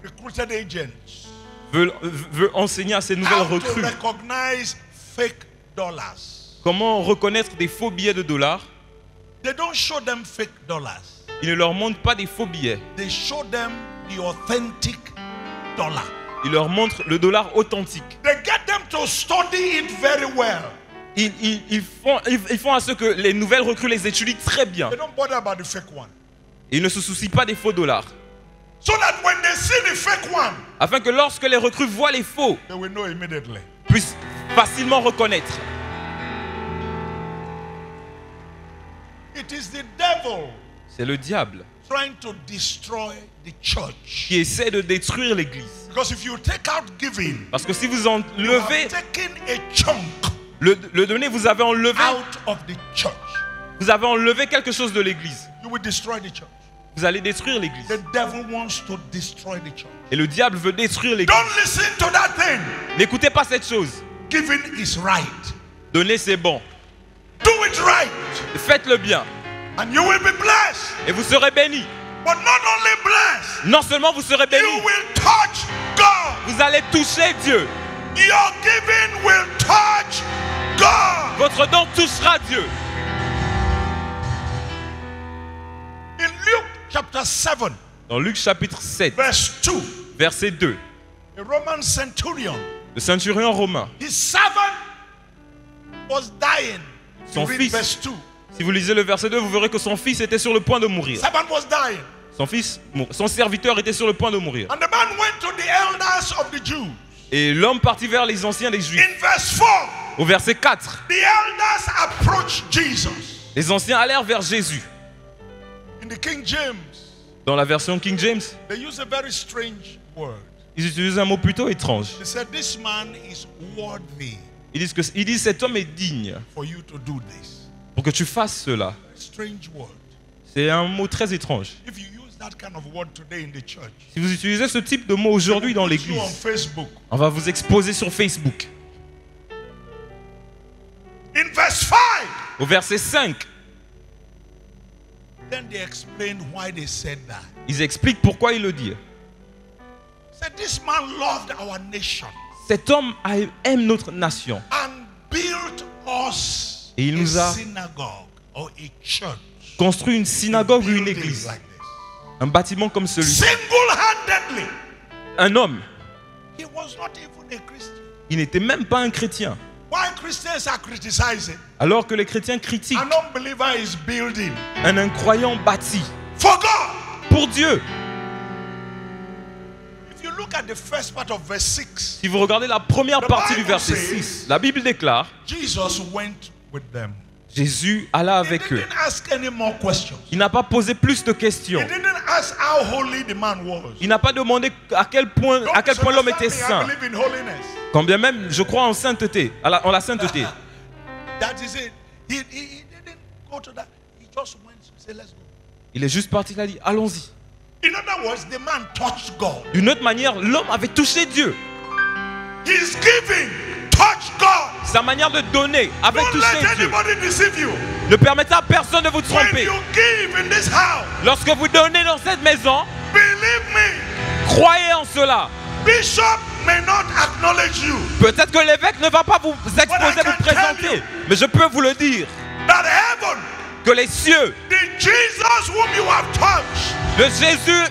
recruited agents veut enseigner à ses nouvelles how to recrues recognize fake dollars, comment reconnaître des faux billets de dollars, they don't show them fake dollars. ils ne leur montrent pas des faux billets. They show them the authentic dollar. Ils leur montrent le dollar authentique. They get them to study it very well. Ils font à ce que les nouvelles recrues les étudient très bien. They don't bother about the fake one. Et ils ne se soucient pas des faux dollars. So that when they see the fake one, Afin que lorsque les recrues voient les faux, they will know immediately. puissent facilement reconnaître. It is the devil C'est le diable trying to destroy the church. qui essaie de détruire l'église. Because if you take out giving, Parce que si vous you enlevez have taken a chunk le donné, vous avez enlevé out of the church. quelque chose de l'église. You will destroy the church. vous allez détruire l'église. The devil wants to destroy the church. Et le diable veut détruire l'église. Don't listen to that thing. N'écoutez pas cette chose. Giving is right. Donner, c'est bon. Do it right. Faites-le bien. And you will be blessed. Et vous serez bénis. But not only blessed, Non seulement vous serez bénis, you will touch God. vous allez toucher Dieu. Your giving will touch God. Votre don touchera Dieu. In Luke chapter 7, Dans Luc chapitre 7, verse 2, verset 2, a Roman centurion, le centurion romain, his servant was dying. Son You read fils. verse 2. si vous lisez le verset 2, vous verrez que son fils était sur le point de mourir. Servant was dying. Son serviteur était sur le point de mourir. And the man went to the elders of the Jews. Et l'homme partit vers les anciens des Juifs. In verse 4, Au verset 4, the elders approached Jesus. les anciens allèrent vers Jésus. In the King James, Dans la version King James, they use a very strange word. ils utilisent un mot plutôt étrange. They said, this man is worthy Ils disent cet homme est digne for you to do this. pour que tu fasses cela. A strange word. C'est un mot très étrange. If you use that kind of word today in the church, Si vous utilisez ce type de mot aujourd'hui dans put you on l'église, Facebook. on va vous exposer sur Facebook. In verse 5, Au verset 5, then they explained why they said that. ils expliquent pourquoi il le dit. Said this man loved our nation Cet homme aime notre nation and built us Et il nous a a synagogue or a church. construit une synagogue ou une Building église. like this. Un bâtiment comme celui-ci. Single-handedly. Un homme, He was not even a Christian. il n'était même pas un chrétien. Why Christians are criticizing? Alors que les chrétiens critiquent An unbeliever is building un incroyant bâti for God. pour Dieu. If you look at the first part of verse 6, Si vous regardez la première The partie du Bible verset says- 6, la Bible déclare, Jesus went with them. Jésus alla He avec eux. didn't ask any more questions. Il n'a pas posé plus de He questions. didn't ask how holy the man was. Il n'a pas demandé à quel point l'homme était saint. I believe in holiness. Quand bien même, je crois en sainteté, en la sainteté. That is it. He didn't go to that. He just went to say, let's go. Il est juste parti, il a dit, allons-y. In other words, the man touched God. D'une autre manière, l'homme avait touché Dieu. His giving touched God. Sa manière de donner avait Don't touché let Dieu. anybody deceive you. Ne permettez à personne de vous When tromper. you give in this house, Lorsque vous donnez dans cette maison, believe me, croyez en cela. Bishop may not acknowledge you. Peut-être que l'évêque ne va pas vous exposer, But I vous can tell présenter. you Mais je peux vous le dire, That heaven, que les cieux, the Jesus whom you have touched, le Jésus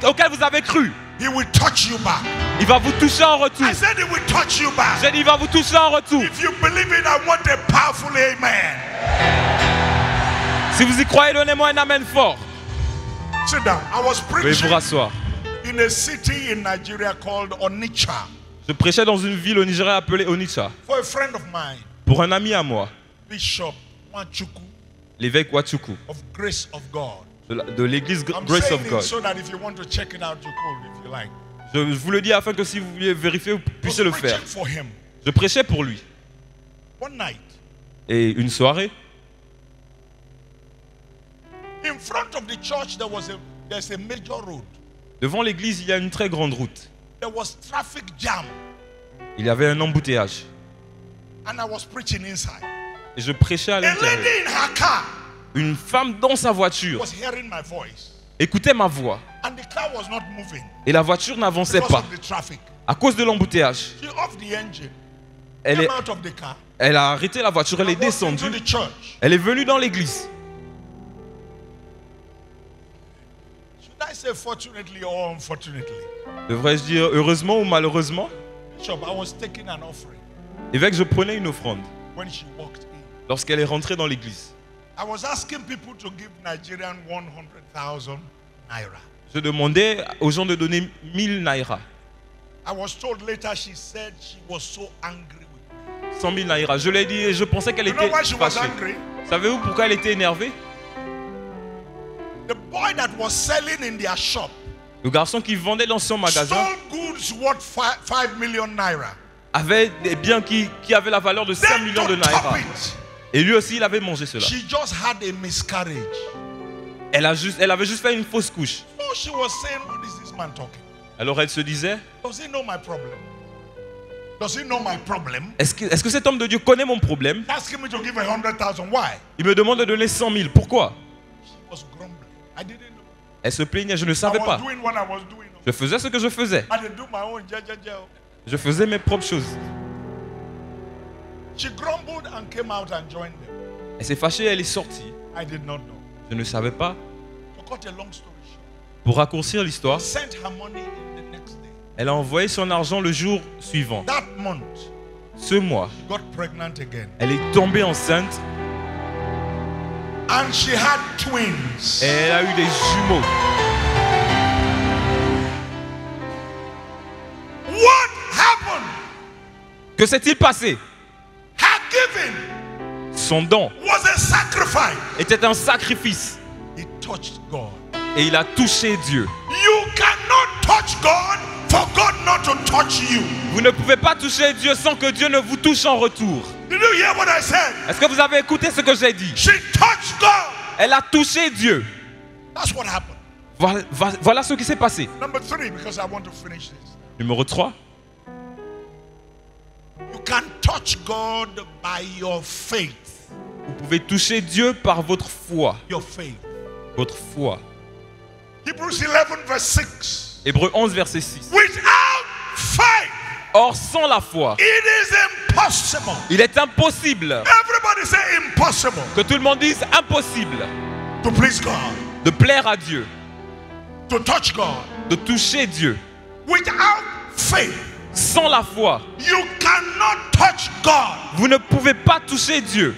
auquel vous avez cru, he will touch you back. il va vous toucher en retour. I said he will touch you back. J'ai dit, il va vous toucher en retour. If you believe it, I want a powerful amen. Si vous y croyez, donnez-moi un amen fort. Sit down. I was Veuillez preaching vous rasseoir. in a city in Nigeria called Onitsha Je prêchais dans une ville au Nigeria appelée Onitsha for a friend of mine, pour un ami à moi, Bishop Nwachukwu l'évêque Wachuku, of Grace of God. de l'église I'm Grace saying of it God. so that if you want to check it out, you could, if you like. Je vous le dis afin que si vous voulez vérifier, vous I was puissiez le faire. preaching for him Je prêchais pour lui. one night. Et une soirée, In front of the church, there's a major road. devant l'église, il y a une très grande route. There was traffic jam, Il y avait un embouteillage. and I was preaching inside. Et je prêchais à A lady l'intérieur. in her car Une femme dans sa voiture was hearing my voice, écoutait ma voix. and the car was not moving Et la voiture n'avançait because pas of the traffic. à cause de l'embouteillage. She off the engine, Elle, came est- out of the car, elle a arrêté la voiture, elle est and walked into descendue. the church. Elle est venue dans l'église. Should I say fortunately or unfortunately? Devrais-je dire heureusement ou malheureusement? Bishop, I was taking an offering Évêque, je prenais une offrande when she walked in. lorsqu'elle est rentrée dans l'église. I was asking people to give Nigerian 100,000 naira. Je demandais aux gens de donner 1000 naira. I was told later she said she was so angry with me. 100 000 naira. Je l'ai dit et je pensais qu'elle You know était why she was fâchée. angry? Savez-vous pourquoi elle était énervée? The boy that was selling in their shop Le garçon qui vendait dans son magasin stole goods worth 5 million naira. avait des biens qui avaient la valeur de 5 Then millions de to top naira. it, Et lui aussi, il avait mangé cela. she just had a miscarriage. Elle avait juste fait une fausse couche. So she was saying, what is this man talking? Alors elle se disait, Does he know my problem? Does he know my problem? est-ce que cet homme de Dieu connaît mon problème? Asking me to give 100,000. Why? Il me demande de donner 100 000. Pourquoi? She was grumbling. I didn't know. Elle se plaignait, je ne I savais was pas. doing what I was doing. Je faisais ce que je faisais. I didn't do my own jajaja. Je faisais mes propres choses. She grumbled and came out and joined them. Elle s'est fâchée, elle est sortie. I did not know. Je ne savais pas. To cut a long story short, Pour raccourcir l'histoire, sent her money in the next day. elle a envoyé son argent le jour suivant. That month, Ce mois, she got pregnant again. elle est tombée enceinte And she had twins. et elle a eu des jumeaux. What happened? Que s'est-il passé? Her giving Son don was a sacrifice. était un sacrifice It touched God. et il a touché Dieu. You cannot touch God for God not to touch you. Vous ne pouvez pas toucher Dieu sans que Dieu ne vous touche en retour. Did you hear what I said? Est-ce que vous avez écouté ce que j'ai dit? She touched God. Elle a touché Dieu. That's what happened. Voilà ce qui s'est passé. Number 3, because I want to finish this. Numéro 3. You can touch God by your faith. Vous pouvez toucher Dieu par votre foi. Your faith. Votre foi. Hebrews 11 verse 6. Hébreux 11, verset 6. Without faith, Or, sans la foi, it is impossible. il est impossible. Everybody say impossible Que tout le monde dise impossible to please God, de plaire à Dieu, to touch God. de toucher Dieu. Without faith, Sans la foi, you cannot touch God. vous ne pouvez pas toucher Dieu.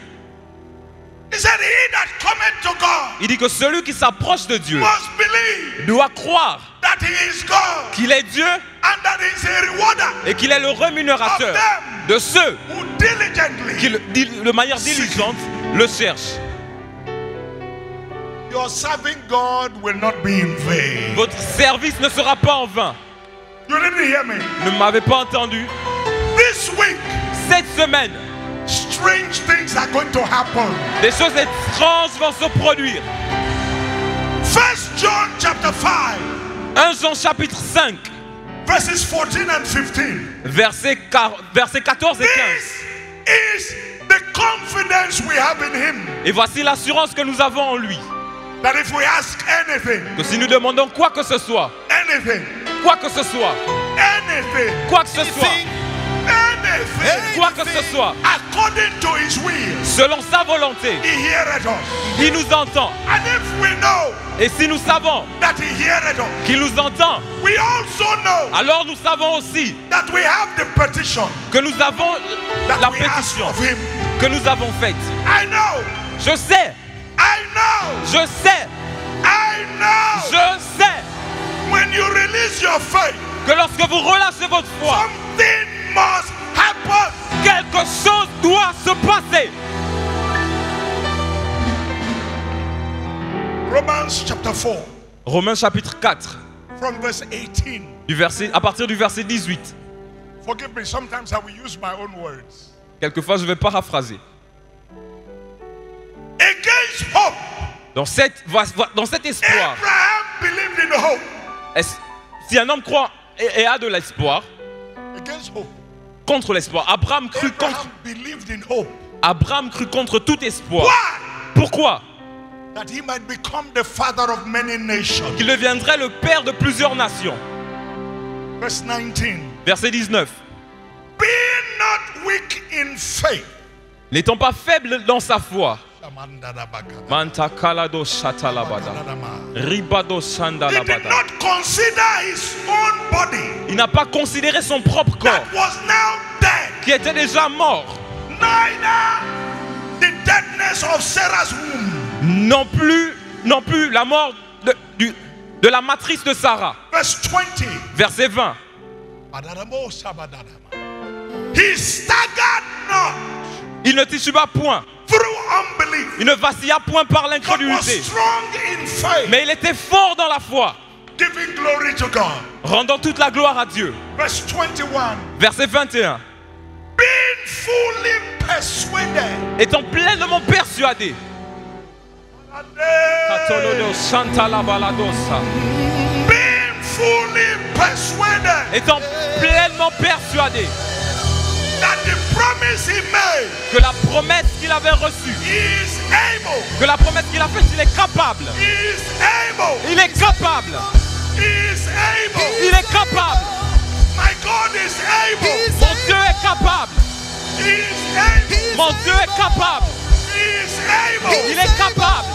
He said, he that cometh to God Il dit que celui qui s'approche de Dieu must believe doit croire that he is God qu'il est Dieu and that he is a rewarder et qu'il est le rémunérateur de ceux who diligently. qui, de manière diligente, le cherchent. Your serving God will not be in vain. Votre service ne sera pas en vain. You didn't hear me. Ne m'avez pas entendu? This week, Cette semaine, strange things are going to happen. des choses étranges vont se produire. 1 John chapter 5, 1 Jean chapitre 5, verses 14 and 15. versets 14 et 15. This is the confidence we have in him. Et voici l'assurance que nous avons en lui. That if we ask anything, Que si nous demandons quoi que ce soit, anything, quoi que ce soit, anything, quoi que ce soit, anything, quoi que ce soit, according to his will, selon sa volonté, he heareth us. il nous entend. And if we know Et si nous savons that he heareth us, qu'il nous entend, we also know alors nous savons aussi that we have the petition que nous avons that la we ask pétition of him. que nous avons faite. I know, Je sais, I know, je sais, I know. je sais When you release your faith, que lorsque vous relâchez votre foi, something must happen. quelque chose doit se passer. Romans chapter 4, Romains chapitre 4, from verse 18. à partir du verset 18. Forgive me, sometimes I will use my own words. Quelquefois, je vais paraphraser. Against hope, Dans cet espoir, Abraham believed in hope. Si un homme croit et a de l'espoir, Against hope, contre l'espoir, Abraham crut Abraham believed in hope. contre tout espoir. Why? Pourquoi? That he might become the father of many nations. Qu'il deviendrait le père de plusieurs nations. Verse 19. Verset 19. Being not weak in faith. N'étant pas faible dans sa foi. Manta kalado shatalabada. Ribado He did shandalabada. not consider his own body Il n'a pas considéré son propre corps, that was now dead, qui était déjà mort. neither the deadness of Sarah's womb. Non plus la mort de la matrice de Sarah. Verse 20. Verset 20. He staggered not Il ne tituba point. through unbelief, Il ne vacilla point par but was l'incrédulité. strong in faith, Mais il était fort dans la foi, giving glory to God. rendant toute la gloire à Dieu. Verse 21. Verset 21. Being fully persuaded Étant pleinement persuadé. Shatolodo Shantala Baladosa. Being fully persuaded Étant pleinement persuadé that the promise he made que la promesse qu'il avait reçue, is able. que la promesse qu'il a faite, il est capable. Is able. Il est capable. Is able. Il est capable. My God is able. Mon Dieu est capable. Is able. Mon Dieu est capable. Is able Il est capable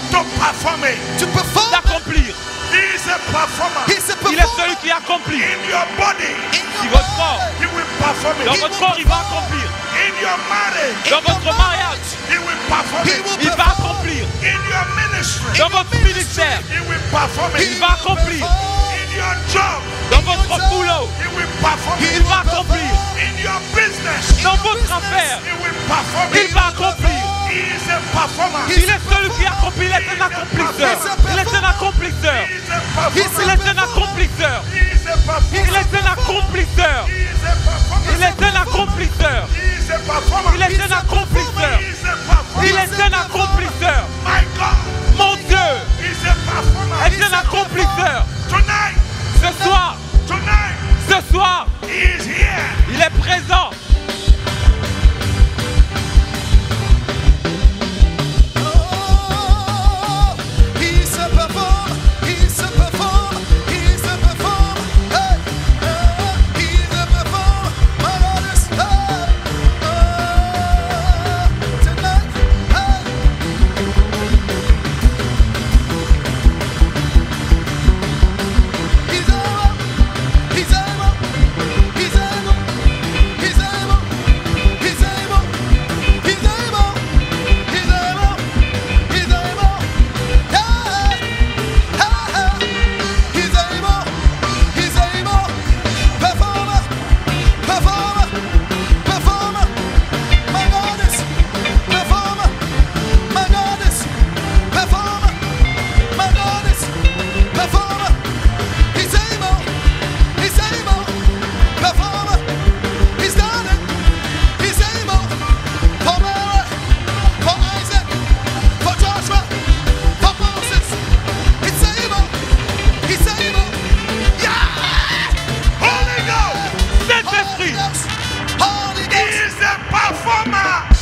to perform it. d'accomplir. He is a performer. Il est celui qui accomplit. In your body, Si votre corps, he will perform dans it. votre corps, il va accomplir. In your marriage, Dans votre mariage, he will perform it. il va accomplir. In your ministry, Dans votre ministère, he will perform it. il va accomplir. In your job, Dans votre boulot, he will perform il it. va accomplir. In your business, Dans votre affaire, he will perform il it. va accomplir. He is a performer. Il est celui qui accomplit. Il est un accomplisseur. Il est un accomplisseur. He is a performer. Il est un accomplisseur. He is a performer. Il est un accomplisseur. He is a performer. Il est un accomplisseur. He is a performer. Il est un accomplisseur. He is a performer. Il est un accomplisseur. My God Mon Dieu is a performer. est un accomplisseur. Tonight, Ce soir, he is here. il est présent.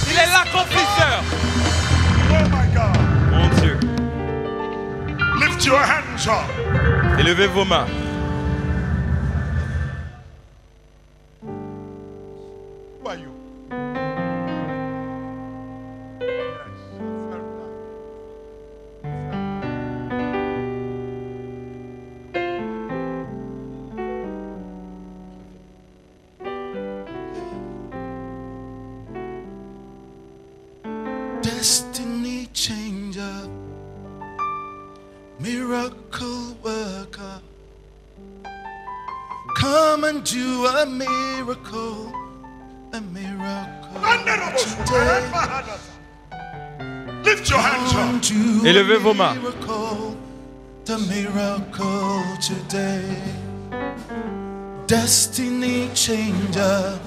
Il est l'accomplisseur. Oh my God. Mon Dieu. Lift your hands up. Élevez vos mains. Who are you? Destiny changer, miracle worker, come and do a miracle today. Lift your hands Come up. do a Élevez vos mains. miracle, the miracle today. Destiny changer,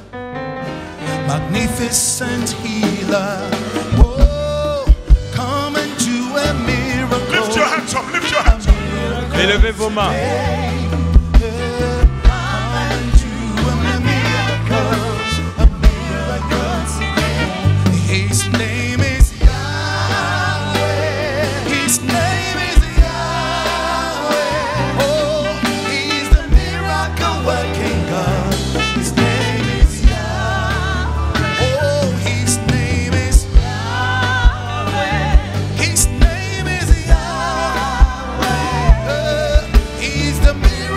magnificent healer. Oh, come and do a miracle. Lift your hands up. Lift your hands up. Élevez vos mains. Come and do a miracle. His name is Yahweh. His name is Yahweh. Oh, he's the miracle working God. His name is Yahweh. Oh, his name is Yahweh. His name is Yahweh. He's the miracle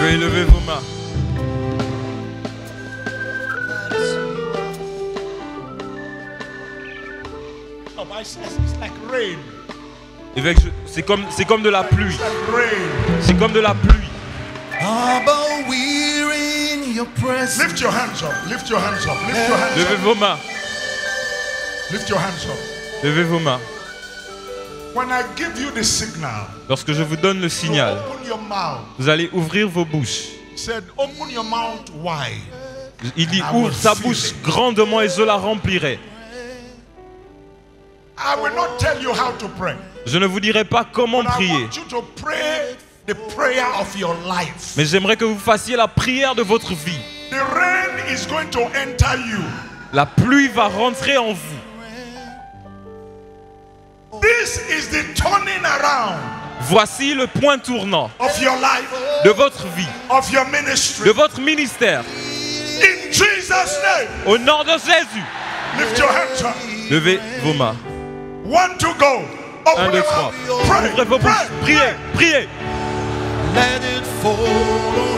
pouvez élever vos mains. Oh, but it's like rain. Évêque, c'est comme de la pluie. It's like rain. C'est comme de la pluie. Abba, we're in your presence. Lift your hands up. Lift your hands up. Lift your hands Levez up. vos mains. Lift your hands up. Levez vos mains. When I give you the signal, Lorsque je vous donne le you signal, open your mouth. vous allez ouvrir vos bouches. He said, open your mouth wide. Il dit, ouvre ta bouche grandement et je la remplirai. I will not tell you how to pray. Je ne vous dirai pas comment But I prier, want you to pray the prayer of your life. mais j'aimerais que vous fassiez la prière de votre vie. The rain is going to enter you. La pluie va rentrer en vous. This is the turning around Voici le point tournant of your life, de votre vie, of your ministry. de votre ministère. In Jesus' name, Au nom de Jésus, lift your hands up. levez vos mains. 1, 2, go. 1, Open 2, your 3. mouth. Pray, Ouvrez vos bouches. pray, Priez, priez. Let it fall on